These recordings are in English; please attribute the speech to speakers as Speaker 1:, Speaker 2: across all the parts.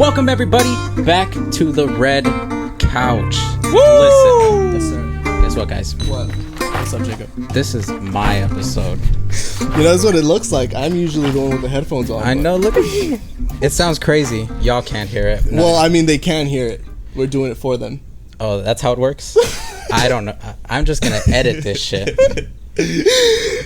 Speaker 1: Welcome everybody back to the Red Couch.
Speaker 2: Woo!
Speaker 1: Listen.
Speaker 2: Yes, sir.
Speaker 1: Guess what, guys?
Speaker 2: What? What's up, Jacob?
Speaker 1: This is my episode.
Speaker 2: You know, that's what it looks like. I'm usually the one with the headphones on.
Speaker 1: I know, look at me. It sounds crazy. Y'all can't hear it. No.
Speaker 2: Well, I mean, they can hear it. We're doing it for them.
Speaker 1: Oh, that's how it works? I don't know. I'm just going to edit this shit.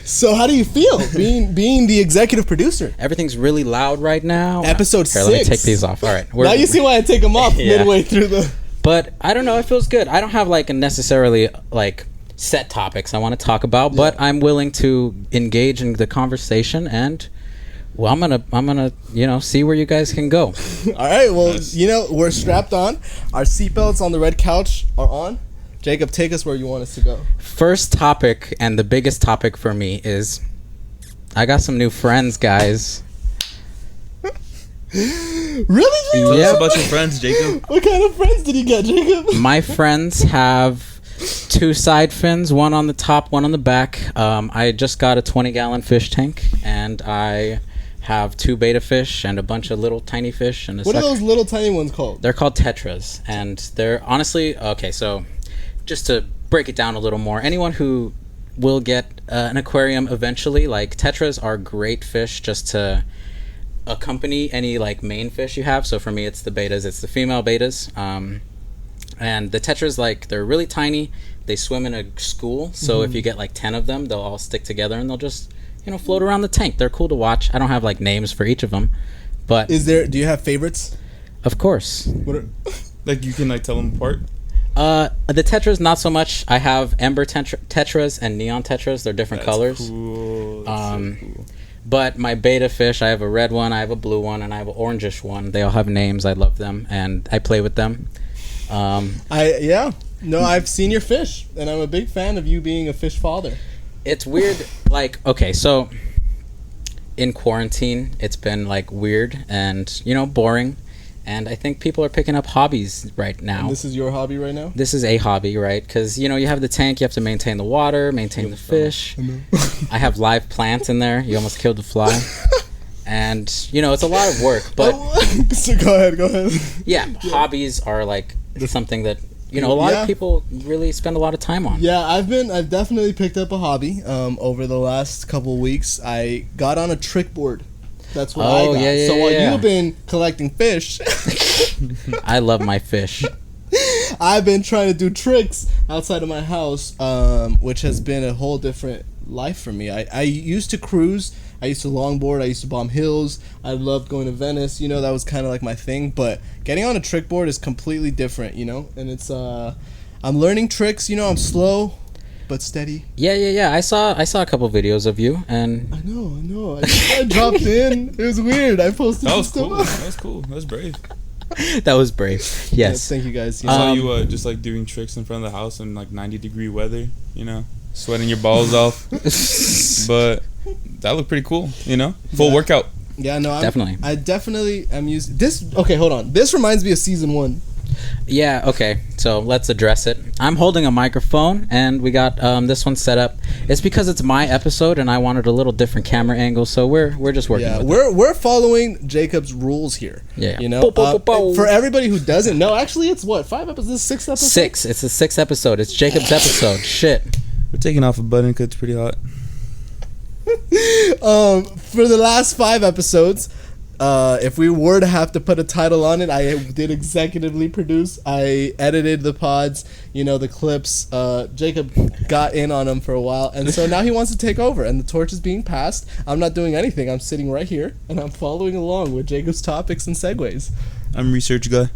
Speaker 2: So how do you feel being the executive producer?
Speaker 1: Everything's really loud right now.
Speaker 2: Episode 6.
Speaker 1: Let me take these off. All right.
Speaker 2: Now you see why I take them off midway through the...
Speaker 1: But I don't know. It feels good. I don't have like a necessarily like set topics I want to talk about, but I'm willing to engage in the conversation and... Well, I'm gonna, see where you guys can go.
Speaker 2: All right. Well, we're strapped on. Our seatbelts on the red couch are on. Jacob, take us where you want us to go.
Speaker 1: First topic, and the biggest topic for me, is I got some new friends, guys.
Speaker 2: Really, Jacob?
Speaker 3: Tell us about your friends, Jacob.
Speaker 2: What kind of friends did you get, Jacob?
Speaker 1: My friends have 2 side fins, one on the top, one on the back. I just got a 20-gallon fish tank, and I have 2 beta fish and a bunch of little tiny fish. And
Speaker 2: what are those little tiny ones called?
Speaker 1: They're called tetras, and they're honestly okay. So, just to break it down a little more, anyone who will get an aquarium eventually, like tetras are great fish just to accompany any like main fish you have. So for me, it's the betas, it's the female betas, and the tetras, like, they're really tiny. They swim in a school, so if you get like 10 of them, they'll all stick together and they'll just float around the tank. They're cool to watch. I don't have like names for each of them, but
Speaker 2: do you have favorites?
Speaker 1: Of course.
Speaker 3: Like, you can like tell them apart?
Speaker 1: The tetras, not so much. I have ember tetras and neon tetras. They're different colors.
Speaker 3: Cool. So cool.
Speaker 1: But my beta fish, I have a red one, I have a blue one, and I have an orangish one. They all have names. I love them, and I play with them.
Speaker 2: I've seen your fish, and I'm a big fan of you being a fish father.
Speaker 1: It's weird. Like, okay, so in quarantine, it's been like weird and boring. And I think people are picking up hobbies right now.
Speaker 2: And this is your hobby right now?
Speaker 1: This is a hobby, right? Because, you have the tank, you have to maintain the water, maintain the fish. I have live plants in there. You almost killed the fly. And, it's a lot of work. But
Speaker 2: so go ahead.
Speaker 1: Yeah, hobbies are like something that, a lot of people really spend a lot of time on.
Speaker 2: Yeah, I've definitely picked up a hobby over the last couple of weeks. I got on a trick board. That's what I got. So while you've been collecting fish,
Speaker 1: I love my fish.
Speaker 2: I've been trying to do tricks outside of my house, which has been a whole different life for me. I used to cruise. I used to longboard. I used to bomb hills. I loved going to Venice. That was kind of like my thing. But getting on a trick board is completely different, And it's I'm learning tricks. I'm slow but steady.
Speaker 1: Yeah. I saw a couple videos of you, and
Speaker 2: I know. I dropped in. It was weird. I posted.
Speaker 3: That was cool. That was brave.
Speaker 1: That was brave. Yes.
Speaker 2: Yeah, thank you guys.
Speaker 3: I saw you just like doing tricks in front of the house in like 90-degree weather. Sweating your balls off. But that looked pretty cool. Full workout.
Speaker 2: Yeah, no,
Speaker 1: definitely.
Speaker 2: I definitely am using this. Okay, hold on. This reminds me of season 1.
Speaker 1: Yeah, okay, so let's address it. I'm holding a microphone, and we got this one set up. It's because it's my episode, and I wanted a little different camera angle, so we're just working with it.
Speaker 2: We're following Jacob's rules here.
Speaker 1: Yeah.
Speaker 2: For everybody who doesn't know, actually, it's what, 5 episodes? This is 6th episode?
Speaker 1: 6. It's the 6th episode. It's Jacob's episode. Shit.
Speaker 3: We're taking off a button because it's pretty hot.
Speaker 2: For the last 5 episodes... if we were to have to put a title on it, I did executively produce. I edited the pods, the clips. Jacob got in on them for a while, and so now he wants to take over, and the torch is being passed. I'm not doing anything. I'm sitting right here, and I'm following along with Jacob's topics and segues.
Speaker 3: I'm research guy.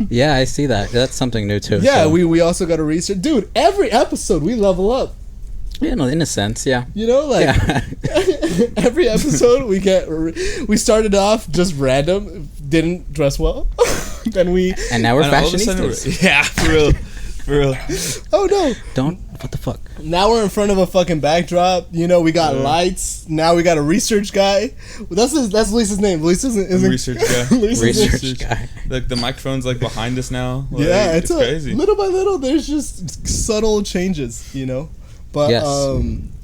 Speaker 1: Yeah, I see that. That's something new, too.
Speaker 2: Yeah,
Speaker 1: so.
Speaker 2: we also got to research. Dude, every episode we level up.
Speaker 1: Yeah, no, in a sense, yeah.
Speaker 2: Every episode we started off just random, didn't dress well,
Speaker 1: and now we're fashionistas.
Speaker 3: Yeah, for real.
Speaker 2: Oh no!
Speaker 1: What the fuck?
Speaker 2: Now we're in front of a fucking backdrop. We got lights. Now we got a research guy. That's Lisa's name. Lisa's
Speaker 3: research guy.
Speaker 1: Research guy.
Speaker 3: Like the microphone's like behind us now. Like,
Speaker 2: yeah, it's
Speaker 3: crazy.
Speaker 2: Little by little, there's just subtle changes. But
Speaker 1: yes.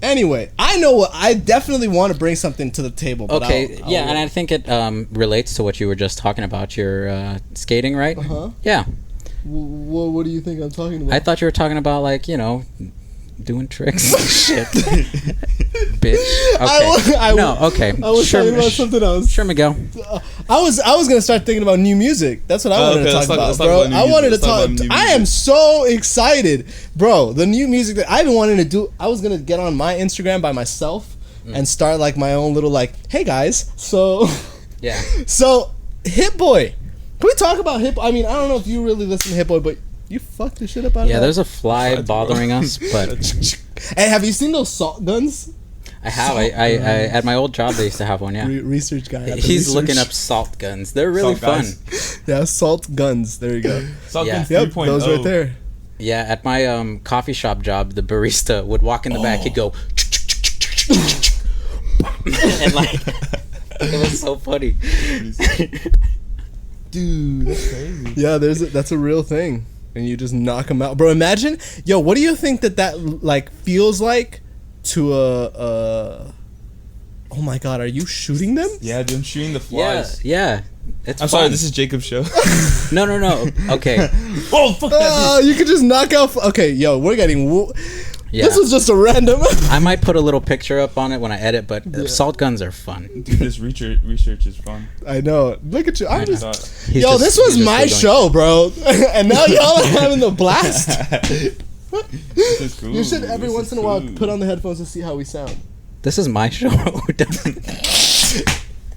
Speaker 2: Anyway, I know what I definitely want to bring something to the table. But
Speaker 1: Okay, and I think it relates to what you were just talking about, your skating, right? Yeah.
Speaker 2: What do you think I'm talking about?
Speaker 1: I thought you were talking about, like, doing tricks. Shit. Bitch. Okay.
Speaker 2: I was talking about something else.
Speaker 1: Sure, Miguel.
Speaker 2: I was gonna start thinking about new music. That's what I wanted to talk about, bro. I wanted to talk. I am so excited, bro. The new music that I've been wanting to do. I was gonna get on my Instagram by myself and start like my own little like, hey guys. So
Speaker 1: Yeah.
Speaker 2: So Hit Boy. Can we talk about Hit Boy? I mean, I don't know if you really listen to Hit Boy, but you fucked the shit up out of that.
Speaker 1: Yeah, there's a fly bothering us, but
Speaker 2: Hey, have you seen those salt guns?
Speaker 1: I have. I at my old job they used to have one. Yeah.
Speaker 2: Research guy.
Speaker 1: He's looking up salt guns. They're really fun.
Speaker 2: Yeah, salt guns. There you go.
Speaker 3: Salt guns
Speaker 2: Yep,
Speaker 3: 3.0.
Speaker 2: those right there.
Speaker 1: Yeah, at my coffee shop job, the barista would walk in the back. He'd go, and like, it was so funny.
Speaker 2: Dude, that's crazy. Yeah, that's a real thing, and you just knock them out, bro. Imagine, yo, what do you think that like feels like to a? Oh my God, are you shooting them?
Speaker 3: Yeah, dude, I'm shooting the flies.
Speaker 1: Yeah.
Speaker 3: I'm sorry, this is Jacob's show.
Speaker 1: No. Okay.
Speaker 3: Oh, fuck that bitch.
Speaker 2: You could just knock out. Okay, yo, we're getting.
Speaker 1: Yeah.
Speaker 2: This was just a random.
Speaker 1: I might put a little picture up on it when I edit, but salt guns are fun.
Speaker 3: Dude, this research is fun.
Speaker 2: I know. Look at you. I'm just.
Speaker 1: Yo,
Speaker 2: this was my show, bro, and now y'all are having the blast.
Speaker 3: This is cool.
Speaker 2: You should every once in a while put on the headphones to see how we sound.
Speaker 1: This is my show.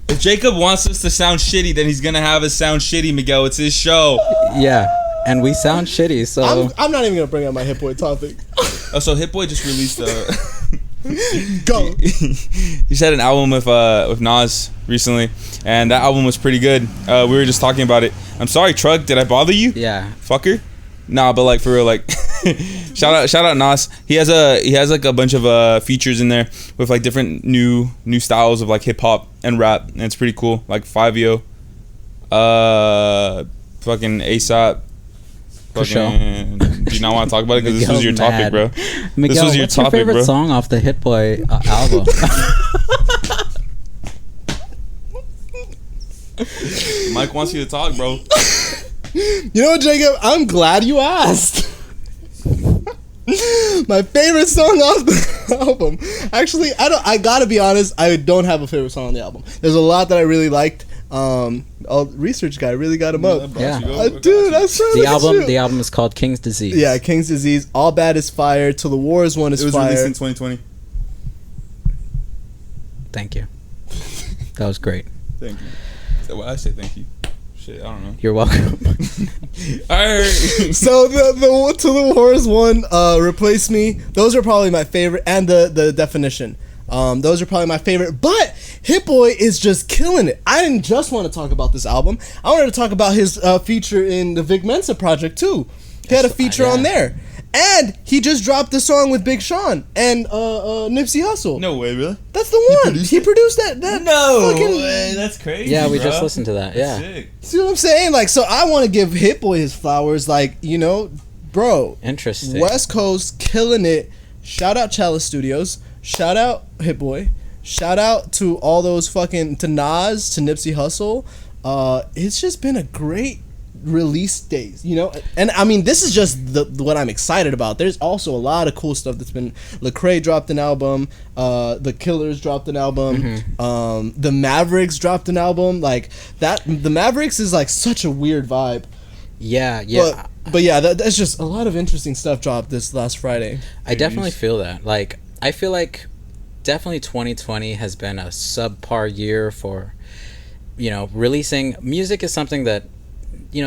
Speaker 3: If Jacob wants us to sound shitty, then he's gonna have us sound shitty, Miguel. It's his show.
Speaker 1: Yeah, and we sound shitty, so
Speaker 2: I'm not even gonna bring up my Hit Boy topic.
Speaker 3: Oh, so Hit Boy just released
Speaker 2: Go.
Speaker 3: he just had an album with Nas recently, and that album was pretty good. We were just talking about it. I'm sorry, Trug, did I bother you?
Speaker 1: yeah.
Speaker 3: Fucker. Nah, but like for real, like shout out Nas. He has like a bunch of features in there with like different new styles of like hip hop and rap, and it's pretty cool. Like Fivio, fucking ASAP. Fucking, do you not want to talk about it because this was your topic, bro?
Speaker 1: Miguel,
Speaker 3: this was your
Speaker 1: what's
Speaker 3: topic,
Speaker 1: your favorite
Speaker 3: bro.
Speaker 1: song off the Hit Boy album?
Speaker 3: Mike wants you to talk, bro.
Speaker 2: You know what, Jacob? I'm glad you asked. My favorite song off the album. Actually, I gotta be honest, I don't have a favorite song on the album. There's a lot that I really liked. Research guy really got him up.
Speaker 1: Yeah.
Speaker 2: Dude, I saw
Speaker 1: The album is called King's Disease.
Speaker 2: Yeah, King's Disease. All Bad is Fire. Till the War is Won is
Speaker 3: It was
Speaker 2: fire.
Speaker 3: released in 2020.
Speaker 1: Thank you. That was great.
Speaker 3: Thank you. So I say thank you. Shit, I don't know.
Speaker 1: You're welcome.
Speaker 3: Alright.
Speaker 2: So the Till the War is Won, Replace Me. Those are probably my favorite, and the Definition. Those are probably my favorite. But Hit Boy is just killing it. I didn't just want to talk about this album. I wanted to talk about his feature in the Vic Mensa project too. He had a feature on there, and he just dropped the song with Big Sean and Nipsey Hussle.
Speaker 3: No way, really?
Speaker 2: That's the one. He produced that.
Speaker 3: No
Speaker 2: fucking,
Speaker 3: way, that's crazy.
Speaker 1: Yeah, we
Speaker 3: bro.
Speaker 1: just listened to that.
Speaker 3: That's
Speaker 1: Yeah.
Speaker 3: sick.
Speaker 2: See what I'm saying? Like, so I want to give Hit Boy his flowers. Like, you know, bro.
Speaker 1: Interesting.
Speaker 2: West Coast killing it. Shout out Chalice Studios. Shout out Hit Boy. Shout out to all those fucking, to Nas, to Nipsey Hussle. It's just been a great release days, you know? And I mean, this is just what I'm excited about. There's also a lot of cool stuff that's been, Lecrae dropped an album, The Killers dropped an album, the Mavericks dropped an album. Like, that, the Mavericks is like such a weird vibe.
Speaker 1: Yeah.
Speaker 2: But yeah, that's just a lot of interesting stuff dropped this last Friday.
Speaker 1: I definitely feel that. Like, I feel like definitely 2020 has been a subpar year for, releasing music. Is something that,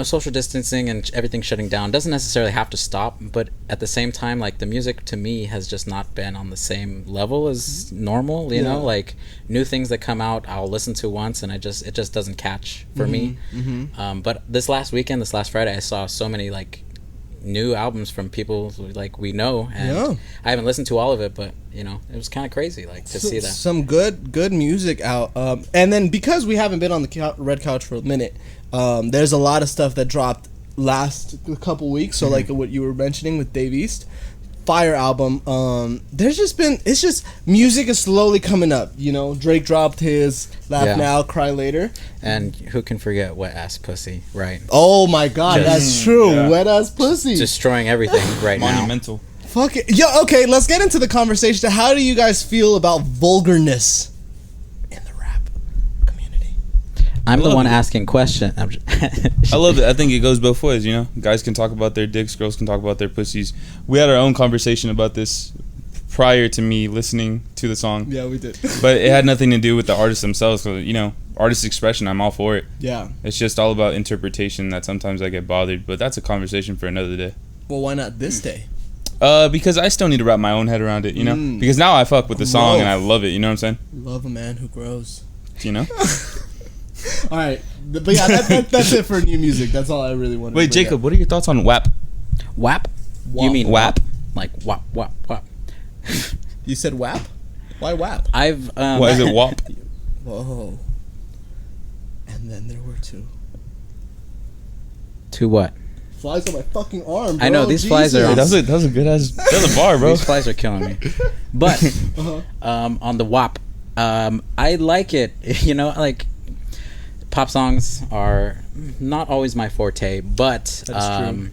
Speaker 1: social distancing and everything shutting down doesn't necessarily have to stop, but at the same time, like, the music to me has just not been on the same level as normal, you know, like, new things that come out I'll listen to once and it just doesn't catch for me. But this last Friday, I saw so many, like, new albums from people like we know, and I haven't listened to all of it, but it was kind of crazy, like, to see that
Speaker 2: some good music out. And then because we haven't been on the red couch for a minute, there's a lot of stuff that dropped last couple weeks. So like what you were mentioning with Dave East, fire album. There's just been, it's just, music is slowly coming up. You know, Drake dropped his Laugh Now, Cry Later.
Speaker 1: And who can forget Wet Ass Pussy, right?
Speaker 2: Oh my God, that's true. Wet Ass Pussy.
Speaker 1: Destroying everything right now.
Speaker 3: Monumental.
Speaker 2: Fuck it. Yo, okay, let's get into the conversation. How do you guys feel about vulgarness in the rap community?
Speaker 1: I'm the one asking questions.
Speaker 3: I love it. I think it goes both ways, you know? Guys can talk about their dicks, girls can talk about their pussies. We had our own conversation about this prior to me listening to the song.
Speaker 2: Yeah, we did.
Speaker 3: But it had nothing to do with the artists themselves. So, you know, artist expression, I'm all for it.
Speaker 2: Yeah.
Speaker 3: It's just all about interpretation that sometimes I get bothered. But that's a conversation for another day.
Speaker 2: Well, why not this day?
Speaker 3: Because I still need to wrap my own head around it, you know? Because now I fuck with the song and I love it, you know what I'm saying?
Speaker 2: Love a man who grows.
Speaker 3: You know?
Speaker 2: All right. But yeah, that's it for new music. That's all I really want to
Speaker 3: Wait, Jacob, what are your thoughts on WAP?
Speaker 1: WAP? You mean WAP? Like WAP, WAP, WAP.
Speaker 2: You said WAP? Why WAP?
Speaker 1: I've
Speaker 3: Why is it WAP?
Speaker 2: Whoa. And then there were two.
Speaker 1: To what?
Speaker 2: Flies on my fucking arm, bro.
Speaker 1: I know, these flies are
Speaker 3: Hey, that was a good ass. That was a bar, bro.
Speaker 1: These flies are killing me. But on the WAP, I like it. You know, like pop songs are not always my forte, but
Speaker 2: true.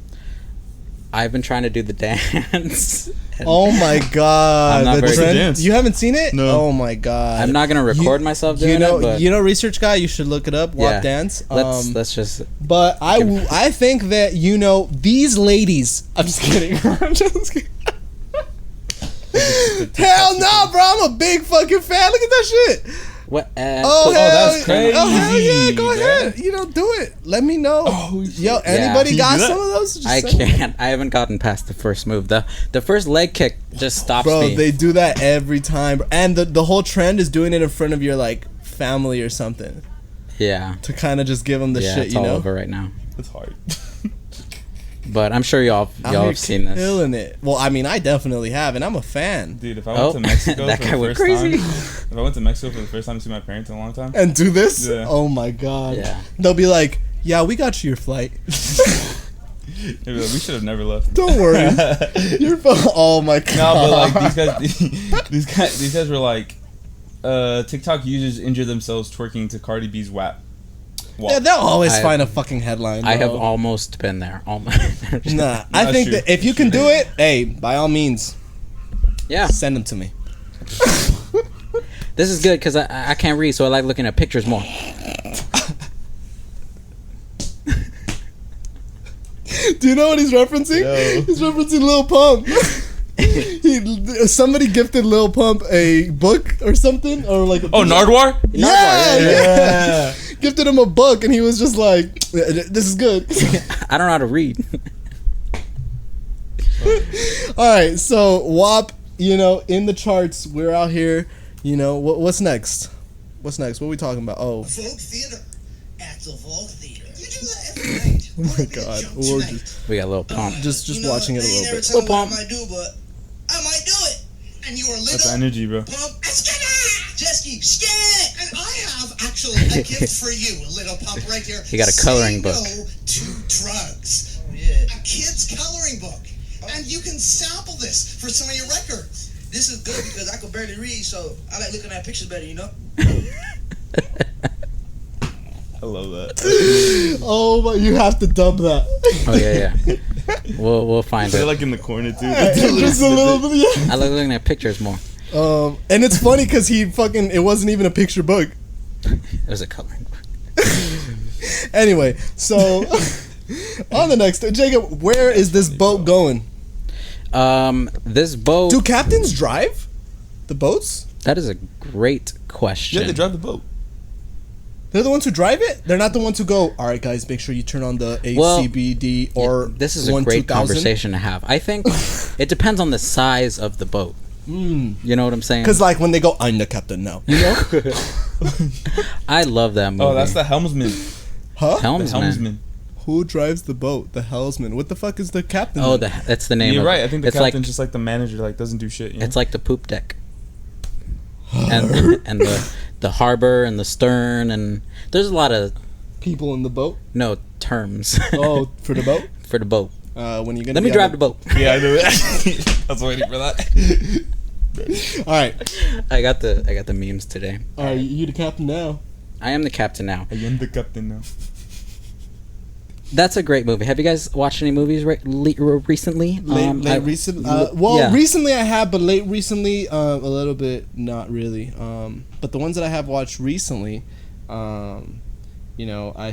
Speaker 1: I've been trying to do the dance.
Speaker 2: Oh my God!
Speaker 1: I'm not very
Speaker 2: trend.
Speaker 3: good. Dance.
Speaker 2: You haven't seen it?
Speaker 3: No.
Speaker 2: Oh my God!
Speaker 1: I'm not gonna record myself doing it. But
Speaker 2: you know, research guy. You should look it up. WAP dance.
Speaker 1: Let's just.
Speaker 2: But I think that these ladies. I'm just kidding. I'm just kidding. Hell no, bro! I'm a big fucking fan. Look at that shit.
Speaker 1: What?
Speaker 2: Oh,
Speaker 3: that's crazy.
Speaker 2: Oh, hell yeah, go
Speaker 3: man.
Speaker 2: ahead. You know, do it. Let me know.
Speaker 3: Oh,
Speaker 2: yo, anybody
Speaker 3: Can you
Speaker 2: got
Speaker 3: do that?
Speaker 2: some of those? Just
Speaker 1: I
Speaker 2: send me.
Speaker 1: can't. I haven't gotten past the first move. The first leg kick just stops
Speaker 2: Bro,
Speaker 1: me.
Speaker 2: they do that every time. And the whole trend is doing it in front of your, like, family or something.
Speaker 1: Yeah.
Speaker 2: To kind of just give them the shit,
Speaker 1: it's
Speaker 2: you
Speaker 1: all
Speaker 2: know?
Speaker 1: over right now.
Speaker 3: It's hard.
Speaker 1: But I'm sure y'all have seen this.
Speaker 2: Killing it. Well, I mean, I definitely have, and I'm a fan.
Speaker 3: Dude, if I went to Mexico
Speaker 1: that
Speaker 3: for
Speaker 1: guy
Speaker 3: the
Speaker 1: went
Speaker 3: first
Speaker 1: crazy.
Speaker 3: time, if I went to Mexico for the first time to see my parents in a long time,
Speaker 2: And do this?
Speaker 3: Yeah.
Speaker 2: Oh my God.
Speaker 1: Yeah.
Speaker 2: They'll be like, yeah, we got you your flight.
Speaker 3: they'd be like, we should have never left.
Speaker 2: Don't worry. You're oh my God.
Speaker 3: No, but like these guys were like, TikTok users injure themselves twerking to Cardi B's WAP.
Speaker 2: Yeah, they'll always find a fucking headline.
Speaker 1: I have
Speaker 2: bro.
Speaker 1: almost been there. Almost.
Speaker 2: Nah, I think
Speaker 3: true.
Speaker 2: that if you can do it, hey, by all means,
Speaker 1: Yeah.
Speaker 2: send them to me.
Speaker 1: This is good because I can't read, so I like looking at pictures more.
Speaker 2: Do you know what he's referencing?
Speaker 3: Yo.
Speaker 2: He's referencing Lil Pump. Somebody gifted Lil Pump a book or something, or like
Speaker 3: Nardwar?
Speaker 2: Yeah. Gifted him a book, and he was just like, "This is good."
Speaker 1: I don't know how to read.
Speaker 2: All right, so WAP, you know, in the charts, we're out here. You know, what's next? What's next? What are we talking about? Oh,
Speaker 4: Folk theater. At the Folk theater. You do that every night.
Speaker 2: oh my God, we're just
Speaker 1: We got a little pump.
Speaker 2: watching it a little bit.
Speaker 4: Little
Speaker 1: Pump.
Speaker 4: I might do, but I might do it. And you are little.
Speaker 3: That's energy, bro.
Speaker 4: Pump. Jesky, scan. And I have actually a gift for you, little pump, right here.
Speaker 1: He got a coloring book.
Speaker 4: Say no to drugs. Oh, yeah. A kid's coloring book. And you can sample this for some of your records. This is good because I could barely read, so I like looking at pictures better, you know?
Speaker 3: I love that.
Speaker 2: Oh my! You have to dub that.
Speaker 1: Oh yeah. We'll find
Speaker 3: They're
Speaker 1: it.
Speaker 3: like in the corner too.
Speaker 2: Just a little bit. Yeah.
Speaker 1: I like looking at pictures more.
Speaker 2: And it's funny because it wasn't even a picture book.
Speaker 1: There's a coloring book.
Speaker 2: Anyway, so on the next, Jacob, where is this boat going?
Speaker 1: This boat.
Speaker 2: Do captains drive the boats?
Speaker 1: That is a great question.
Speaker 3: Yeah, they drive the boat.
Speaker 2: They're the ones who drive it. They're not the ones who go. All right, guys, make sure you turn on the ACBD or
Speaker 1: this is a great
Speaker 2: 2000."
Speaker 1: conversation to have. I think it depends on the size of the boat. You know what I'm saying?
Speaker 2: Because like when they go, I'm the captain now. You know?
Speaker 1: I love that movie.
Speaker 3: Oh, that's the helmsman.
Speaker 2: Huh?
Speaker 3: The
Speaker 1: helmsman.
Speaker 3: helmsman.
Speaker 2: Who drives the boat? The helmsman. What the fuck is the captain?
Speaker 1: Oh, that's the name.
Speaker 3: You're
Speaker 1: of
Speaker 3: right.
Speaker 1: it.
Speaker 3: I think the
Speaker 1: it's
Speaker 3: captain's
Speaker 1: like
Speaker 3: just like the manager, like doesn't do shit. You know?
Speaker 1: it's like the poop deck, and the harbor and the stern, and there's a lot of
Speaker 2: people in the boat.
Speaker 1: terms.
Speaker 2: Oh, for the boat.
Speaker 1: For the boat.
Speaker 2: When you're gonna
Speaker 1: Let me drive the boat.
Speaker 3: Yeah, I knew it. I was waiting for that.
Speaker 2: All right.
Speaker 1: I got the memes today.
Speaker 2: All right, you the captain now.
Speaker 1: I am the captain now.
Speaker 3: I am the captain now.
Speaker 1: That's a great movie. Have you guys watched any movies recently?
Speaker 2: Recently I have, but late recently, a little bit, not really. But the ones that I have watched recently, I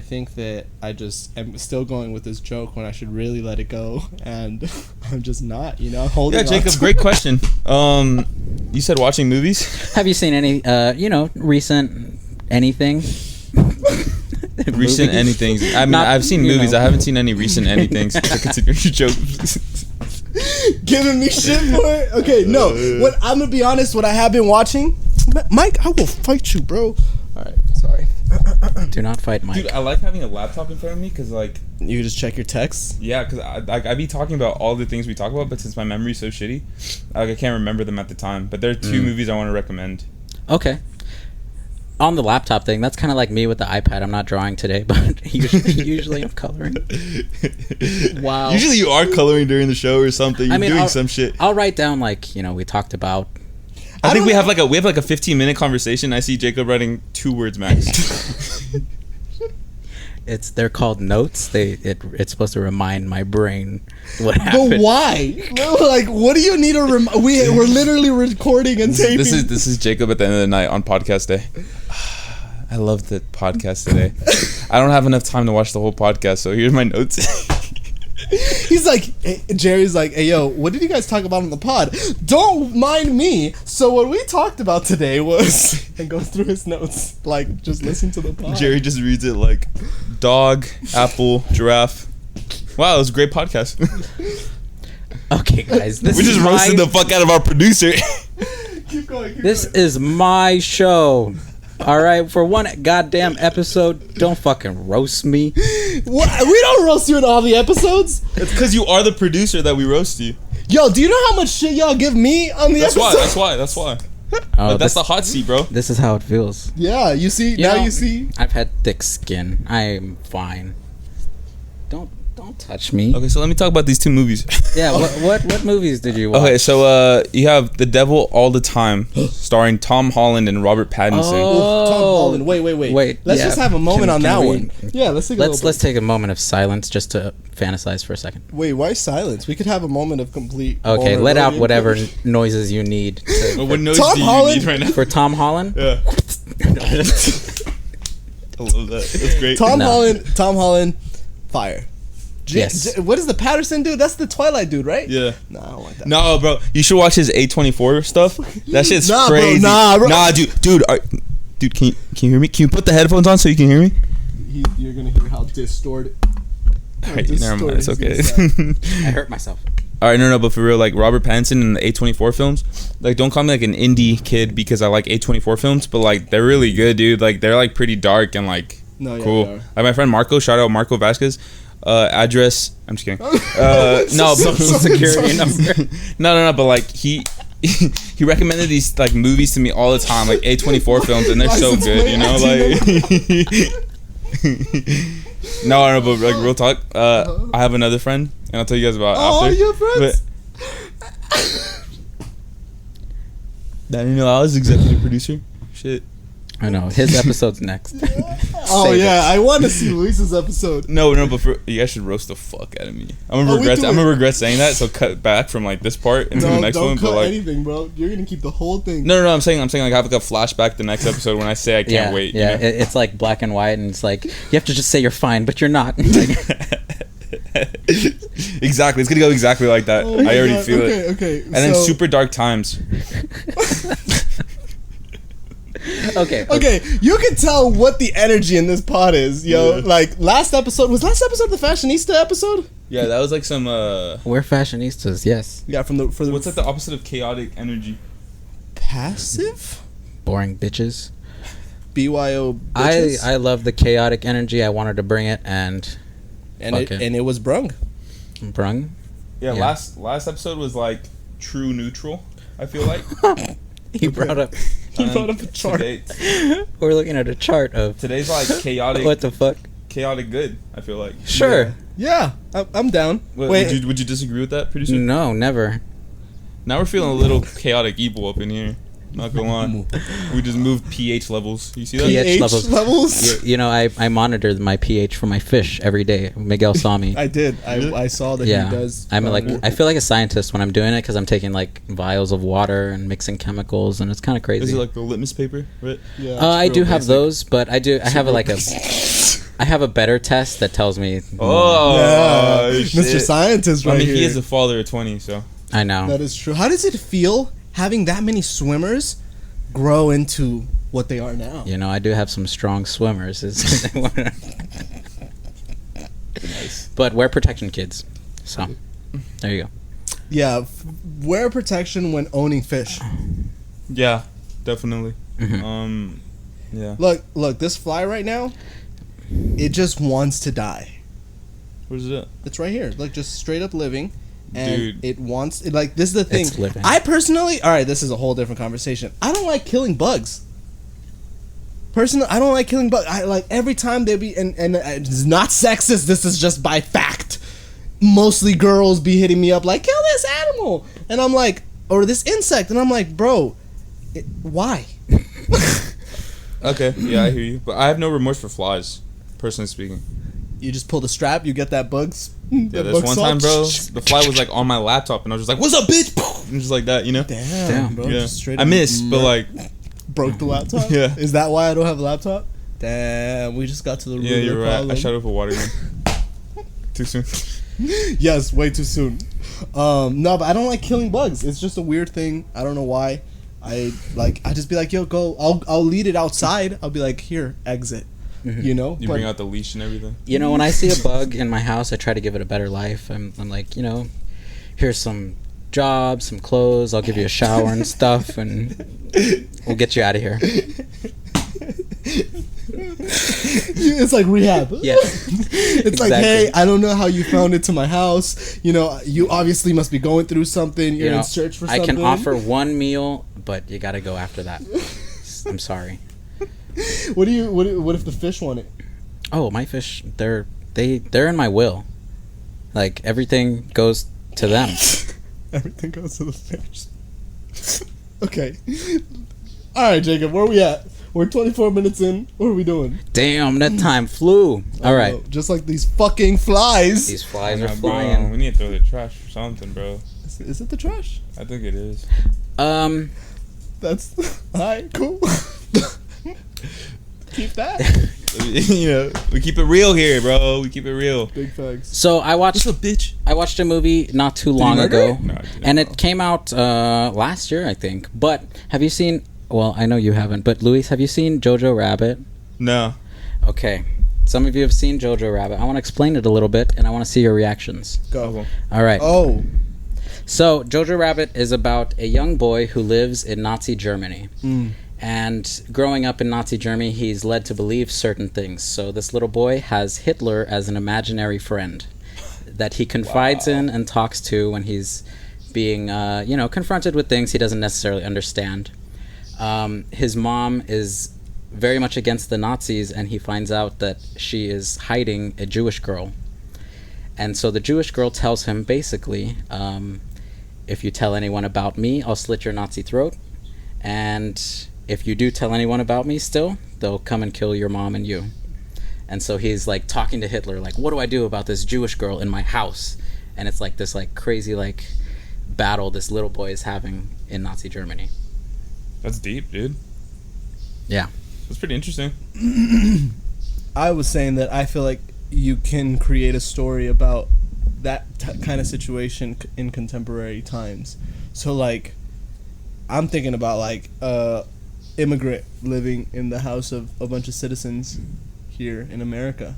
Speaker 2: think that I just am still going with this joke when I should really let it go, and I'm just not, holding on.
Speaker 3: Yeah, Jacob, great question. You said watching movies?
Speaker 1: Have you seen any, recent anything?
Speaker 3: Recent anything. I mean, I've seen movies. I haven't seen any recent anythings. To continue your joke.
Speaker 2: Giving me shit for it? Okay, no. What I'm gonna be honest, what I have been watching, Mike, I will fight you, bro. All right, sorry.
Speaker 1: Do not fight Mike.
Speaker 3: Dude, I like having a laptop in front of me because, like,
Speaker 2: you just check your texts.
Speaker 3: Yeah, because I be talking about all the things we talk about, but since my memory's so shitty, I can't remember them at the time. But there are two movies I want to recommend.
Speaker 1: Okay. On the laptop thing, that's kind of like me with the iPad. I'm not drawing today, but usually I'm coloring. Wow.
Speaker 3: Usually you are coloring during the show or something. You're doing some shit.
Speaker 1: I'll write down, like, we talked about.
Speaker 3: I think we have like a 15-minute conversation. I see Jacob writing 2 words max.
Speaker 1: They're called notes. It's supposed to remind my brain what happened.
Speaker 2: But why? Like, what do you need to we're literally recording and taping.
Speaker 3: This is Jacob at the end of the night on podcast day. I love the podcast today. I don't have enough time to watch the whole podcast, so here's my notes.
Speaker 2: He's like, Jerry's like, hey, yo, what did you guys talk about on the pod? Don't mind me. So what we talked about today was, and goes through his notes, like, just listen to the pod.
Speaker 3: Jerry just reads it like, dog, apple, giraffe. Wow, it was a great podcast.
Speaker 1: Okay, guys,
Speaker 3: we just roasted the fuck out of our producer.
Speaker 2: Keep going.
Speaker 1: This is my show. All right, for one goddamn episode, don't fucking roast me.
Speaker 2: What? We don't roast you in all the episodes.
Speaker 3: It's because you are the producer that we roast you.
Speaker 2: Yo, do you know how much shit y'all give me on the episode?
Speaker 3: That's why.
Speaker 1: Oh,
Speaker 3: that's the hot seat, bro.
Speaker 1: This is how it feels.
Speaker 2: Yeah, you see? You see?
Speaker 1: I've had thick skin. I'm fine. Don't touch me.
Speaker 3: Okay, so let me talk about these 2 movies.
Speaker 1: Yeah, what movies did you watch?
Speaker 3: Okay, so you have The Devil All the Time, starring Tom Holland and Robert Pattinson.
Speaker 2: Oh, Tom Holland. Wait. Let's just have a moment on that one. Yeah, let's
Speaker 1: take a moment of silence just to fantasize for a second.
Speaker 2: Wait, why silence? We could have a moment of complete.
Speaker 1: Okay, let out whatever noises you need.
Speaker 3: What noise
Speaker 2: Tom
Speaker 3: do you
Speaker 2: Holland?
Speaker 3: need right now?
Speaker 1: For Tom Holland?
Speaker 3: Yeah. I love that. That's great.
Speaker 2: Tom Holland, fire.
Speaker 1: Yes.
Speaker 2: What is the Patterson dude? That's the Twilight dude, right?
Speaker 3: Yeah.
Speaker 2: No, I don't like that.
Speaker 3: No, bro. You should watch his A24 stuff. That shit's crazy.
Speaker 2: Bro.
Speaker 3: Nah, dude. Dude, can you hear me? Can you put the headphones on so you can hear me?
Speaker 2: You're gonna hear how distorted.
Speaker 3: Alright, never mind. It's okay.
Speaker 1: I hurt myself.
Speaker 3: Alright, no, but for real, like Robert Pattinson in the A24 films, like don't call me like an indie kid because I like A24 films, but like they're really good, dude. Like they're like pretty dark and like cool. Like my friend Marco, shout out Marco Vasquez. Address. I'm just kidding. No,
Speaker 2: Social
Speaker 3: security number. No. But like he recommended these like movies to me all the time, like A24 films, and they're so good, you know. Like, no, but like real talk. I have another friend, and I'll tell you guys about after.
Speaker 2: Oh, your friends.
Speaker 3: That I was executive producer. Shit.
Speaker 1: I know his episode's next.
Speaker 2: Oh yeah, I want to see Luis's episode.
Speaker 3: No, but you guys should roast the fuck out of me. I'm gonna regret saying that. So cut back from like this part into the next one.
Speaker 2: Don't cut
Speaker 3: but like
Speaker 2: anything, bro. You're gonna keep the whole thing.
Speaker 3: No. I'm saying like have like a flashback the next episode when I say I can't wait.
Speaker 1: Yeah,
Speaker 3: you know?
Speaker 1: It's like black and white, and it's like you have to just say you're fine, but you're not.
Speaker 3: Exactly, it's gonna go exactly like that.
Speaker 2: Oh
Speaker 3: I already feel it.
Speaker 2: Okay.
Speaker 3: And then super dark times.
Speaker 1: Okay,
Speaker 2: you can tell what the energy in this pod is, yo.
Speaker 3: Yeah.
Speaker 2: Like last episode the fashionista episode?
Speaker 3: Yeah, that was like some
Speaker 1: we're fashionistas, yes.
Speaker 2: Yeah, for the
Speaker 3: what's like the opposite of chaotic energy?
Speaker 2: passive?
Speaker 1: Boring bitches.
Speaker 2: BYO bitches?
Speaker 1: I love the chaotic energy. I wanted to bring it and
Speaker 2: it was brung.
Speaker 1: brung.
Speaker 3: Yeah, last episode was like true neutral, I feel like.
Speaker 1: He brought up
Speaker 2: a chart.
Speaker 1: We're looking at a chart of
Speaker 3: Today's like chaotic.
Speaker 1: What the fuck?
Speaker 3: Chaotic good, I feel like.
Speaker 1: Sure.
Speaker 2: Yeah, I'm down. Wait,
Speaker 3: would you disagree with that, producer?
Speaker 1: No, never.
Speaker 3: Now we're feeling a little chaotic evil up in here. Not gonna lie. We just moved pH levels. You see that?
Speaker 1: pH
Speaker 2: levels?
Speaker 1: levels. You know, I monitor my pH for my fish every day. Miguel saw me.
Speaker 2: I did.
Speaker 3: Really?
Speaker 2: I saw that
Speaker 1: Yeah,
Speaker 2: he does.
Speaker 1: I'm like, I feel like a scientist when I'm doing it because I'm taking like vials of water and mixing chemicals, and it's kind of crazy.
Speaker 3: Is it like the litmus paper, right?
Speaker 2: Yeah,
Speaker 1: I do have
Speaker 2: basic.
Speaker 1: those, but I have I have a better test that tells me.
Speaker 3: Oh,
Speaker 2: Yeah.
Speaker 3: shit.
Speaker 2: Mr. Scientist, right
Speaker 3: I mean,
Speaker 2: here.
Speaker 3: he is a father of 20, so.
Speaker 1: I know.
Speaker 2: That is true. How does it feel having that many swimmers grow into what they are now?
Speaker 1: You know, I do have some strong swimmers.
Speaker 3: Nice.
Speaker 1: But wear protection, kids. So, there you go.
Speaker 2: Yeah, wear protection when owning fish.
Speaker 3: Yeah, definitely.
Speaker 1: Mhm.
Speaker 3: Yeah.
Speaker 2: Look, this fly right now, it just wants to die.
Speaker 3: Where's it at?
Speaker 2: It's right here. Look, just straight up living. And
Speaker 3: Dude.
Speaker 2: it wants, like, this is the thing.
Speaker 1: It's living.
Speaker 2: I personally, alright, this is a whole different conversation. I don't like killing bugs. Personally, I don't like killing bugs. I like every time they be, and it's not sexist, this is just by fact. Mostly girls be hitting me up like, kill this animal. And I'm like, or this insect. And I'm like, bro, why?
Speaker 3: Okay, yeah, I hear you. But I have no remorse for flies, personally speaking.
Speaker 2: You just pull the strap, you get that bugs.
Speaker 3: Yeah, this one time, bro, the fly was like on my laptop, and I was just like, "What's up, bitch?" And just like that, you know.
Speaker 2: Damn, bro.
Speaker 3: Yeah,
Speaker 2: Just straight
Speaker 3: I
Speaker 2: up
Speaker 3: missed, but like,
Speaker 2: broke the laptop?
Speaker 3: Yeah.
Speaker 2: Is that why I don't have a laptop? Damn, we just got to the root
Speaker 3: yeah,
Speaker 2: of the
Speaker 3: you're right.
Speaker 2: problem.
Speaker 3: I shut up with water again. Too soon.
Speaker 2: Yes, way too soon. No, but I don't like killing bugs. It's just a weird thing. I don't know why. I just be like, yo, go. I'll lead it outside. I'll be like, here, exit. You know.
Speaker 3: You
Speaker 2: But
Speaker 3: bring out the leash and everything.
Speaker 1: You know, when I see a bug in my house, I try to give it a better life. I'm like, you know, here's some jobs, some clothes. I'll give you a shower and stuff, and we'll get you out of here.
Speaker 2: it's like rehab.
Speaker 1: Yeah.
Speaker 2: It's like,
Speaker 1: Exactly.
Speaker 2: hey, I don't know how you found it to my house. You know, you obviously must be going through something. You're
Speaker 1: You know,
Speaker 2: in search for
Speaker 1: I
Speaker 2: something.
Speaker 1: can offer one meal, but you got to go after that. I'm sorry.
Speaker 2: What if the fish want it?
Speaker 1: Oh, my fish, they're in my will. Like, everything goes to them.
Speaker 2: Everything goes to the fish. Okay. All right, Jacob, where are we at? We're 24 minutes in. What are we doing?
Speaker 1: Damn, that time flew. All right.
Speaker 2: Just like these fucking flies.
Speaker 1: These flies
Speaker 3: Nah,
Speaker 1: are
Speaker 3: bro,
Speaker 1: flying.
Speaker 3: we need to throw the trash or something, bro.
Speaker 2: Is it the trash?
Speaker 3: I think it is.
Speaker 2: That's all right. Cool. Keep that.
Speaker 3: You know, we keep it real here, bro. We keep it real.
Speaker 2: Big facts.
Speaker 1: So I watched
Speaker 3: bitch?
Speaker 1: I watched a movie not too
Speaker 2: he
Speaker 1: long
Speaker 2: murder
Speaker 1: ago,
Speaker 2: it?
Speaker 3: No, I didn't.
Speaker 1: and it came out last year, I think. But have you seen? Well, I know you haven't, but Luis, have you seen Jojo Rabbit?
Speaker 3: No.
Speaker 1: Okay, some of you have seen Jojo Rabbit. I want to explain it a little bit, and I want to see your reactions.
Speaker 2: Go.
Speaker 1: All right.
Speaker 2: Oh.
Speaker 1: So Jojo Rabbit is about a young boy who lives in Nazi Germany. And growing up in Nazi Germany, he's led to believe certain things. So this little boy has Hitler as an imaginary friend that he confides in and talks to when he's being, confronted with things he doesn't necessarily understand. His mom is very much against the Nazis, and he finds out that she is hiding a Jewish girl. And so the Jewish girl tells him, basically, if you tell anyone about me, I'll slit your Nazi throat. And if you do tell anyone about me still, they'll come and kill your mom and you. And so he's like talking to Hitler, like, what do I do about this Jewish girl in my house? And it's like this like crazy like battle this little boy is having in Nazi Germany.
Speaker 3: That's deep, dude.
Speaker 1: Yeah.
Speaker 3: That's pretty interesting.
Speaker 2: I was saying that I feel like you can create a story about that kind of situation in contemporary times. So like, I'm thinking about like immigrant living in the house of a bunch of citizens here in America.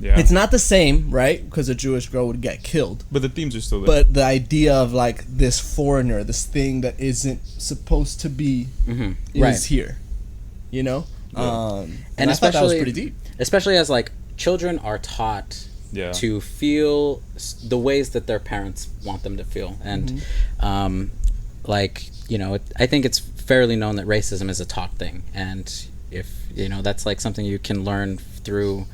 Speaker 3: Yeah.
Speaker 2: It's not the same, right? Because a Jewish girl would get killed.
Speaker 3: But the themes are still there.
Speaker 2: But the idea of like this foreigner, this thing that isn't supposed to be, is
Speaker 1: Right.
Speaker 2: here. You know,
Speaker 3: Yeah.
Speaker 2: and I thought that was
Speaker 1: especially-
Speaker 2: pretty deep.
Speaker 1: Especially as like children are taught
Speaker 3: Yeah.
Speaker 1: to feel the ways that their parents want them to feel. And I think it's fairly known that racism is a taught thing. And if, that's like something you can learn through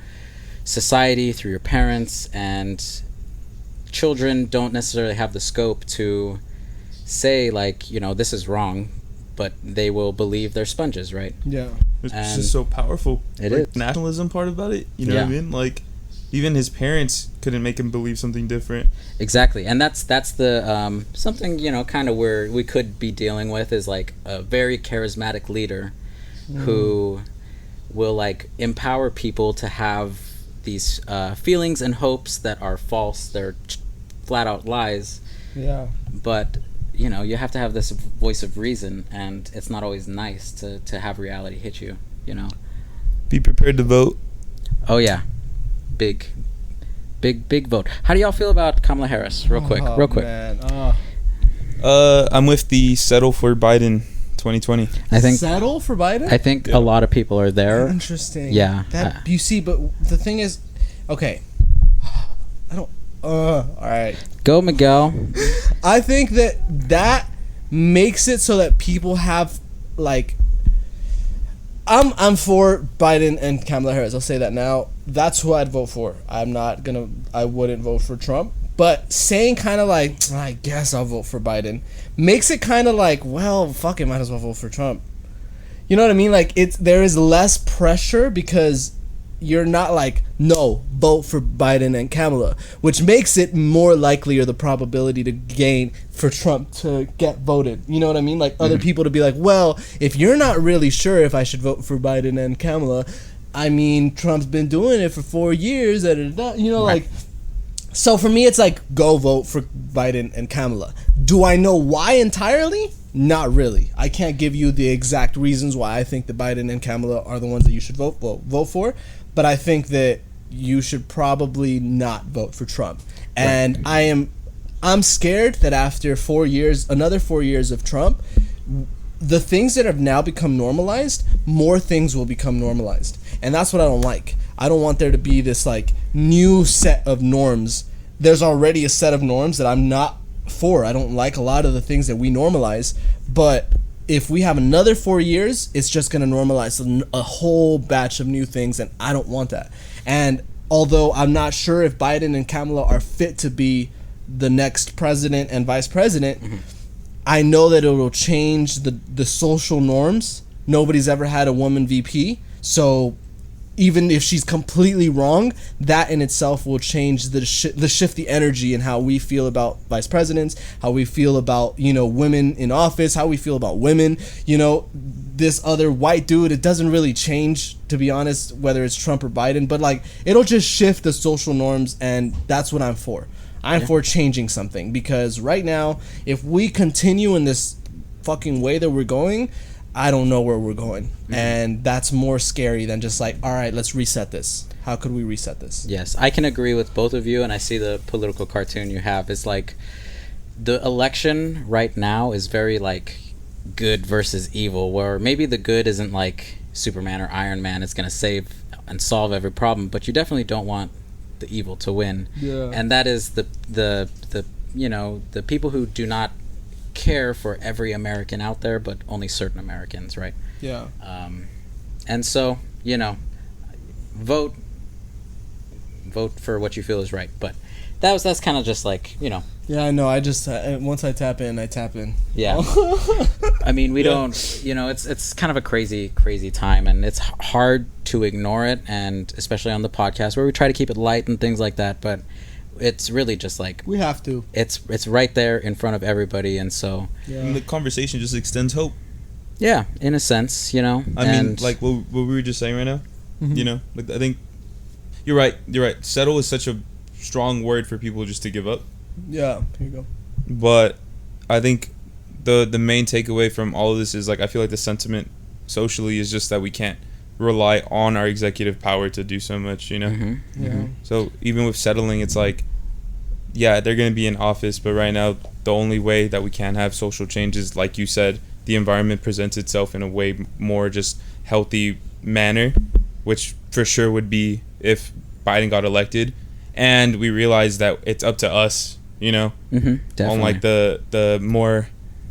Speaker 1: society, through your parents, and children don't necessarily have the scope to say, like, this is wrong, but they will believe they're sponges, right?
Speaker 2: Yeah.
Speaker 3: It's
Speaker 1: And
Speaker 3: just so powerful.
Speaker 1: it
Speaker 3: like,
Speaker 1: is.
Speaker 3: nationalism part about it. You know
Speaker 1: Yeah.
Speaker 3: what I mean? Like, even his parents couldn't make him believe something different.
Speaker 1: Exactly, and that's the something kind of where we could be dealing with is like a very charismatic leader who will like empower people to have these feelings and hopes that are false. They're flat out lies.
Speaker 2: Yeah.
Speaker 1: But you have to have this voice of reason, and it's not always nice to have reality hit you.
Speaker 3: Be prepared to vote.
Speaker 1: Oh yeah, big vote. How do y'all feel about Kamala Harris? Real quick.
Speaker 2: Man.
Speaker 3: I'm with the settle for Biden 2020.
Speaker 1: I think
Speaker 2: Settle for Biden?
Speaker 1: I think a lot of people are there.
Speaker 2: Interesting.
Speaker 1: Yeah.
Speaker 2: That you see, but the thing is, okay. I don't. All right.
Speaker 1: Go Miguel.
Speaker 2: I think that makes it so that people have like. I'm for Biden and Kamala Harris. I'll say that now. That's who I'd vote for. I wouldn't vote for Trump. But saying kind of like, I guess I'll vote for Biden, makes it kind of like, well, fuck it, might as well vote for Trump. You know what I mean? Like, there is less pressure because you're not like, no, vote for Biden and Kamala, which makes it more likely, or the probability to gain for Trump to get voted. You know what I mean? Like, other people to be like, well, if you're not really sure if I should vote for Biden and Kamala, I mean, Trump's been doing it for 4 years, like. So for me, it's like, go vote for Biden and Kamala. Do I know why entirely? Not really. I can't give you the exact reasons why I think that Biden and Kamala are the ones that you should vote for. But I think that you should probably not vote for Trump. And I'm scared that after 4 years, another 4 years of Trump, the things that have now become normalized, more things will become normalized. And that's what I don't like. I don't want there to be this like new set of norms. There's already a set of norms that I'm not for. I don't like a lot of the things that we normalize, but if we have another 4 years, it's just going to normalize a whole batch of new things, and I don't want that. And although I'm not sure if Biden and Kamala are fit to be the next president and vice president, I know that it will change the social norms. Nobody's ever had a woman VP, so even if she's completely wrong, that in itself will change the shift the energy in how we feel about vice presidents, how we feel about women in office, how we feel about women. This other white dude, it doesn't really change, to be honest, whether it's Trump or Biden, but like it'll just shift the social norms, and that's what I'm for. I'm for changing something, because right now, if we continue in this fucking way that we're going, I don't know where we're going. And that's more scary than just like, all right, let's reset this. How could we reset this?
Speaker 1: Yes, I can agree with both of you, and I see the political cartoon you have. It's like the election right now is very like good versus evil, where maybe the good isn't like Superman or Iron Man. It's going to save and solve every problem, but you definitely don't want the evil to win.
Speaker 2: Yeah.
Speaker 1: And that is the people who do not care for every American out there, but only certain Americans, right?
Speaker 2: Yeah.
Speaker 1: And so, vote for what you feel is right. But that's kind of just like,
Speaker 2: Yeah, I know. I just once I tap in, I tap in.
Speaker 1: Yeah. I mean, we don't, it's kind of a crazy time, and it's hard to ignore it, and especially on the podcast where we try to keep it light and things like that, but it's really just like
Speaker 2: we have to.
Speaker 1: It's right there in front of everybody, and so
Speaker 3: And the conversation just extends hope.
Speaker 1: yeah, in a sense, I
Speaker 3: mean, like what we were just saying right now. Like I think you're right. Settle is such a strong word for people just to give up.
Speaker 2: Yeah, here you go.
Speaker 3: But I think the main takeaway from all of this is like I feel like the sentiment socially is just that we can't rely on our executive power to do so much,
Speaker 2: Yeah.
Speaker 3: So even with settling, it's like, yeah, they're going to be in office, but right now the only way that we can have social change is, like you said, the environment presents itself in a way more just healthy manner, which for sure would be if Biden got elected, and we realize that it's up to us,
Speaker 1: definitely.
Speaker 3: on like the more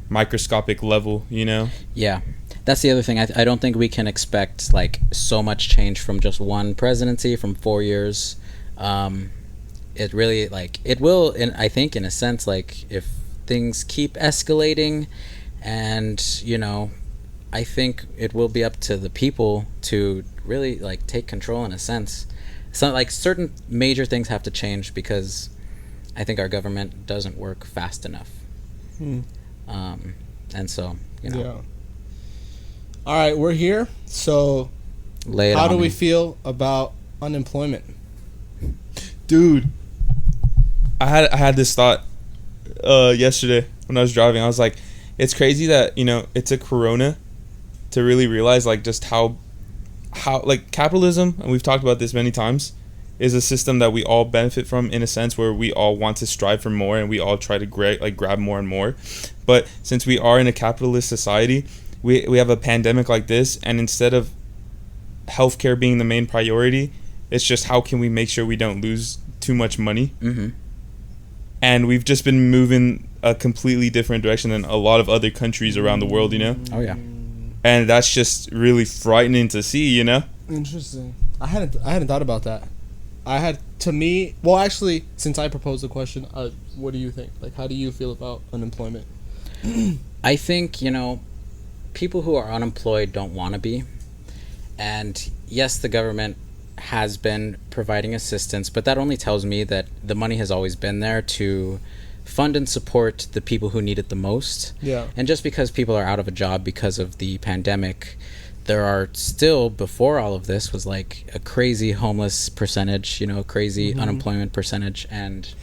Speaker 3: microscopic level,
Speaker 1: Yeah. that's the other thing. I don't think we can expect like so much change from just one presidency from 4 years. It really like it will, I think in a sense, like if things keep escalating, and I think it will be up to the people to really like take control in a sense. So like certain major things have to change because I think our government doesn't work fast enough. And so
Speaker 2: Yeah. All right, we're here. So
Speaker 1: lay it
Speaker 2: how
Speaker 1: on
Speaker 2: do we
Speaker 1: me.
Speaker 2: feel about unemployment? Dude.
Speaker 3: I had this thought yesterday when I was driving. I was like, it's crazy that it took Corona to really realize like just how like capitalism, and we've talked about this many times, is a system that we all benefit from in a sense where we all want to strive for more and we all try to grab more and more. But since we are in a capitalist society, we have a pandemic like this, and instead of healthcare being the main priority, it's just how can we make sure we don't lose too much money. And we've just been moving a completely different direction than a lot of other countries around the world,
Speaker 1: Oh yeah.
Speaker 3: and that's just really frightening to see.
Speaker 2: Interesting. I hadn't thought about that. Well, actually, since I proposed the question, what do you think? Like, how do you feel about unemployment?
Speaker 1: I think people who are unemployed don't want to be, and yes, the government has been providing assistance, but that only tells me that the money has always been there to fund and support the people who need it the most.
Speaker 2: Yeah.
Speaker 1: And just because people are out of a job because of the pandemic, there are still, before all of this, was like a crazy homeless percentage, crazy unemployment percentage, and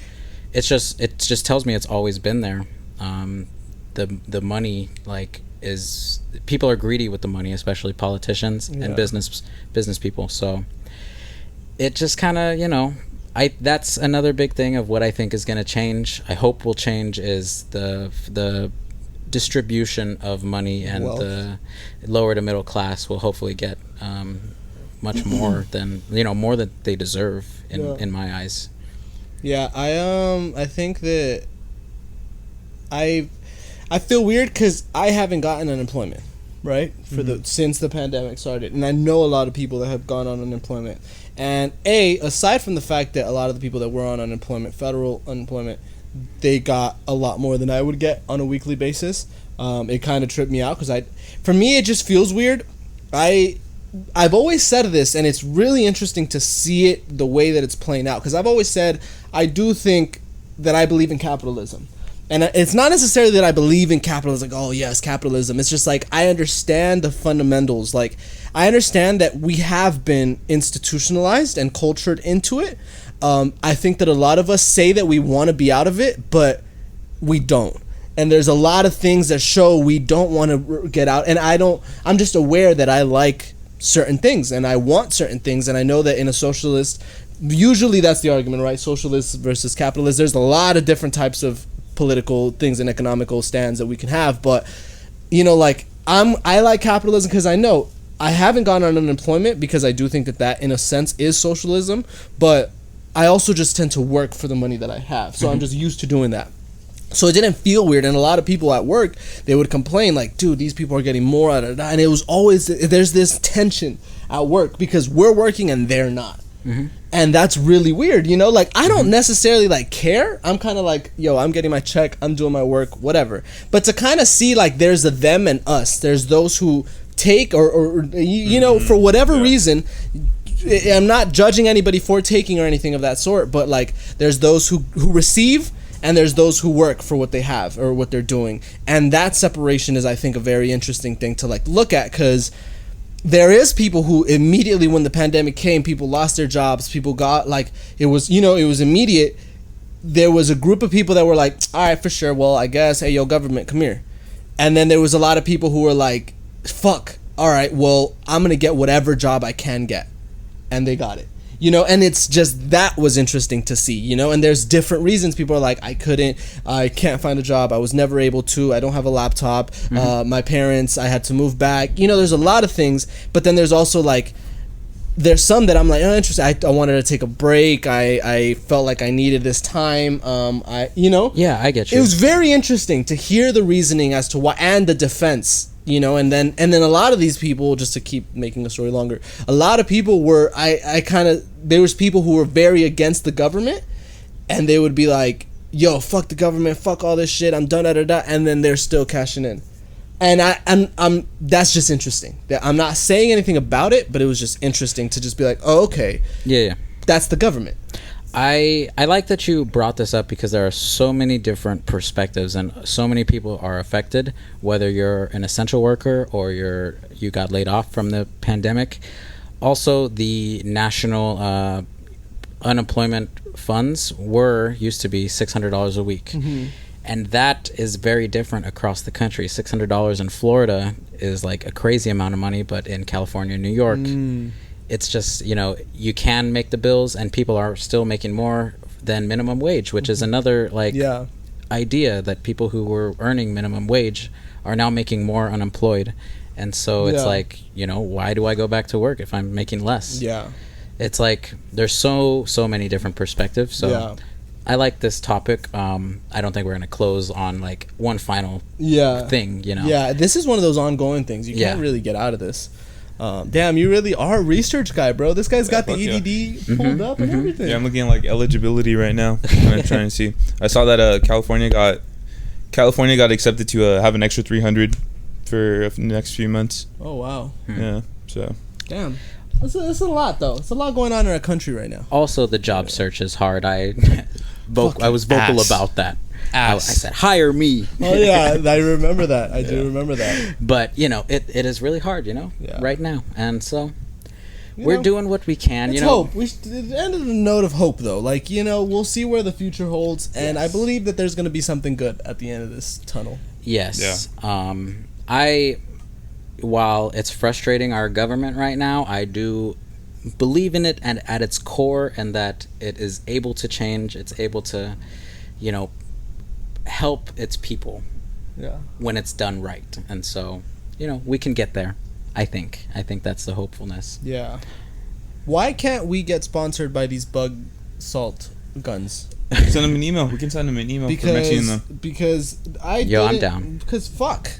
Speaker 1: it just tells me it's always been there. The money like is, people are greedy with the money, especially politicians and business people. So it just kind of, that's another big thing of what I think is going to change. I hope will change is the distribution of money, and
Speaker 2: Wealth.
Speaker 1: The lower to middle class will hopefully get much more than more than they deserve in my eyes.
Speaker 2: Yeah, I think that I feel weird because I haven't gotten unemployment, right? Since the pandemic started, and I know a lot of people that have gone on unemployment. And aside from the fact that a lot of the people that were on unemployment, federal unemployment, they got a lot more than I would get on a weekly basis. It kind of tripped me out because for me, it just feels weird. I've always said this, and it's really interesting to see it the way that it's playing out. Because I've always said I do think that I believe in capitalism. And it's not necessarily that I believe in capitalism, like, oh, yes, capitalism. It's just like I understand the fundamentals. Like, I understand that we have been institutionalized and cultured into it. I think that a lot of us say that we want to be out of it, but we don't. And there's a lot of things that show we don't want to get out. And I'm just aware that I like certain things and I want certain things. And I know that in a socialist, usually that's the argument, right? Socialist versus capitalist. There's a lot of different types of political things and economical stands that we can have. But, I like capitalism because I know I haven't gone on unemployment because I do think that in a sense is socialism. But I also just tend to work for the money that I have. So I'm just used to doing that. So it didn't feel weird. And a lot of people at work, they would complain like, dude, these people are getting more out of that. And it was always, there's this tension at work because we're working and they're not. And that's really weird, I don't necessarily care. I'm kind of like, yo, I'm getting my check, I'm doing my work, whatever. But to kind of see there's a them and us. There's those who take or for whatever reason. I'm not judging anybody for taking or anything of that sort, but there's those who receive and there's those who work for what they have or what they're doing. And that separation is, I think, a very interesting thing to look at, because there is people who immediately when the pandemic came, people lost their jobs, people got it was immediate. There was a group of people that were like, all right, for sure, well, I guess, hey, yo, government, come here. And then there was a lot of people who were like, fuck, all right, well, I'm gonna get whatever job I can get. And they got it. And it's just, that was interesting to see, and there's different reasons. People are like, I can't find a job, I was never able to, I don't have a laptop, my parents, I had to move back, there's a lot of things. But then there's also there's some that I'm like, oh, interesting, I wanted to take a break, I felt like I needed this time,
Speaker 1: Yeah, I get you.
Speaker 2: It was very interesting to hear the reasoning as to why, and the defense and then a lot of these people, just to keep making the story longer, a lot of people were there was people who were very against the government, and they would be like, yo, fuck the government, fuck all this shit, I'm done, and then they're still cashing in. And I'm that's just interesting. I'm not saying anything about it, but it was just interesting to just be like, oh, okay,
Speaker 1: yeah,
Speaker 2: that's the government.
Speaker 1: I like that you brought this up, because there are so many different perspectives and so many people are affected, whether you're an essential worker or you got laid off from the pandemic. Also, the national unemployment funds used to be $600 a week. Mm-hmm. And that is very different across the country. $600 in Florida is like a crazy amount of money, but in California and New York, it's just, you can make the bills, and people are still making more than minimum wage, which is another idea, that people who were earning minimum wage are now making more unemployed. And so it's like, why do I go back to work if I'm making less?
Speaker 2: Yeah.
Speaker 1: It's like there's so many different perspectives. So I like this topic. I don't think we're going to close on like one final thing,
Speaker 2: Yeah, this is one of those ongoing things. You can't really get out of this. Damn, you really are a research guy, bro. This guy's got the EDD pulled up and everything.
Speaker 3: Yeah, I'm looking at like eligibility right now. I'm trying to see. I saw that California got accepted to have an extra 300 for the next few months.
Speaker 2: Oh wow.
Speaker 3: Yeah. So.
Speaker 2: Damn. It's a lot though. It's a lot going on in our country right now.
Speaker 1: Also, the job search is hard. I was vocal about that. I said, hire me.
Speaker 2: Oh yeah, I remember that. I do remember that.
Speaker 1: But it is really hard, right now, and so we're doing what we can.
Speaker 2: It's hope. We ended a note of hope though. Like we'll see where the future holds, and I believe that there's going to be something good at the end of this tunnel.
Speaker 1: Yes. Yeah. While it's frustrating our government right now, I do believe in it and at its core, and that it is able to change. It's able to, help its people when it's done right. And so, we can get there. I think that's the hopefulness.
Speaker 2: Yeah. Why can't we get sponsored by these bug salt guns?
Speaker 3: Send them an email. We can send them an email for mentioning them.
Speaker 2: Because
Speaker 1: I'm down.
Speaker 2: Because fuck.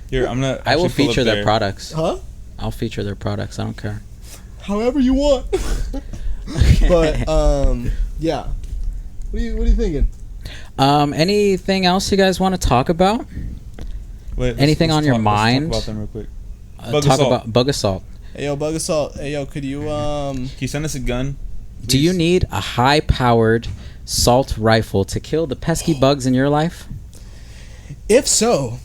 Speaker 3: Here,
Speaker 1: I will feature their products.
Speaker 2: Huh?
Speaker 1: I'll feature their products. I don't care.
Speaker 2: However you want. But yeah. What are you thinking?
Speaker 1: Anything else you guys want to talk about? Anything on your mind?
Speaker 3: Let's talk about them real quick.
Speaker 1: Talk about bug assault.
Speaker 2: Hey yo, bug assault. Hey yo, could you
Speaker 3: Can you send us a gun? Please?
Speaker 1: Do you need a high-powered salt rifle to kill the pesky bugs in your life?
Speaker 2: If so,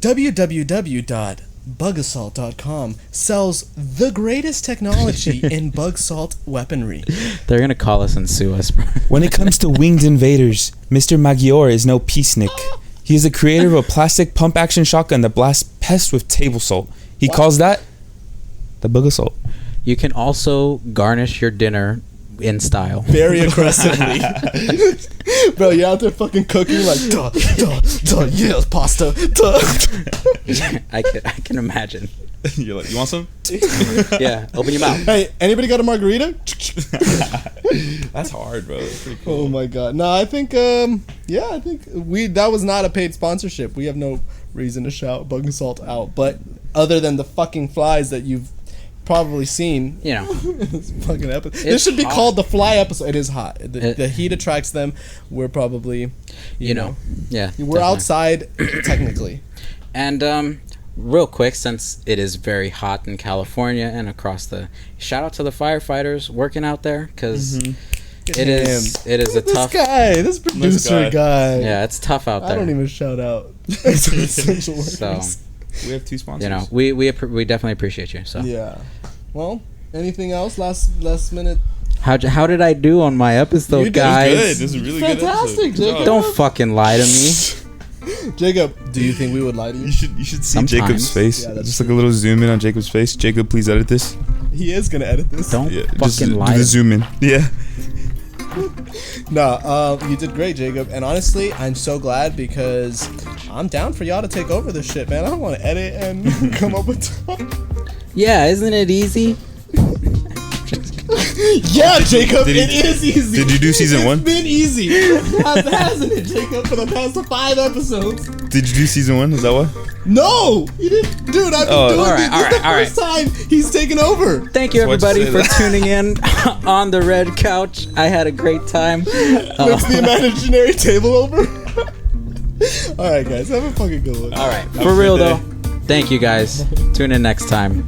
Speaker 2: www.bugassault.com sells the greatest technology in bug salt weaponry.
Speaker 1: They're gonna call us and sue us.
Speaker 3: When it comes to winged invaders, Mr. Maggiore is no peacenik. He is the creator of a plastic pump-action shotgun that blasts pests with table salt. He calls that the bug assault.
Speaker 1: You can also garnish your dinner in style.
Speaker 2: Very aggressively. Bro, you're out there fucking cooking like, duh, yeah, pasta, duh.
Speaker 1: I can imagine.
Speaker 3: You're like, you want some?
Speaker 1: Yeah, open your mouth.
Speaker 2: Hey, anybody got a margarita?
Speaker 3: That's hard, bro. That's pretty cool.
Speaker 2: Oh my god. No, I think that was not a paid sponsorship. We have no reason to shout bug assault out, but other than the fucking flies that you've probably seen, this fucking episode. This should be called the fly episode. It is hot. The heat attracts them. We're probably,
Speaker 1: yeah,
Speaker 2: we're
Speaker 1: definitely
Speaker 2: outside technically.
Speaker 1: And real quick, since it is very hot in California and across shout out to the firefighters working out there, because it is a tough
Speaker 2: guy. This producer guy.
Speaker 1: Yeah, it's tough out there.
Speaker 2: I don't even shout out. Essential workers.
Speaker 1: So.
Speaker 3: We have 2 sponsors.
Speaker 1: We definitely appreciate you. So
Speaker 2: yeah. Well, anything else? Last minute.
Speaker 1: How did I do on my episode, guys?
Speaker 3: Good. This is a really
Speaker 2: fantastic,
Speaker 3: good episode.
Speaker 2: Jacob.
Speaker 1: Don't fucking lie to me.
Speaker 2: Jacob, do you think we would lie to you?
Speaker 3: You should see
Speaker 1: Sometimes.
Speaker 3: Jacob's face.
Speaker 2: Yeah,
Speaker 3: just like a little zoom in on Jacob's face. Jacob, please edit this.
Speaker 2: He is gonna edit this.
Speaker 1: Don't
Speaker 3: just
Speaker 1: fucking lie.
Speaker 3: Do the zoom in. Yeah.
Speaker 2: No, you did great, Jacob. And honestly, I'm so glad, because I'm down for y'all to take over this shit, man. I don't want to edit and come up with stuff.
Speaker 1: Yeah, isn't it easy?
Speaker 2: Yeah, Jacob, it is easy.
Speaker 3: Did you do season 1?
Speaker 2: It's been easy, hasn't it, Jacob, for the past 5 episodes?
Speaker 3: Did you do season 1? Is that what?
Speaker 2: No, you didn't, dude. I've been doing
Speaker 1: all right,
Speaker 2: this. This is the
Speaker 1: all right,
Speaker 2: first time he's taken over.
Speaker 1: Thank you,
Speaker 3: Why'd you
Speaker 1: everybody,
Speaker 3: say
Speaker 1: for
Speaker 3: that?
Speaker 1: tuning in on the red couch. I had a great time.
Speaker 2: Flips the imaginary table over. All right, guys, have a fucking good one.
Speaker 1: All right,
Speaker 3: Have
Speaker 1: for
Speaker 3: a
Speaker 1: real
Speaker 3: good
Speaker 1: though.
Speaker 3: day.
Speaker 1: Thank you, guys. Tune in next time.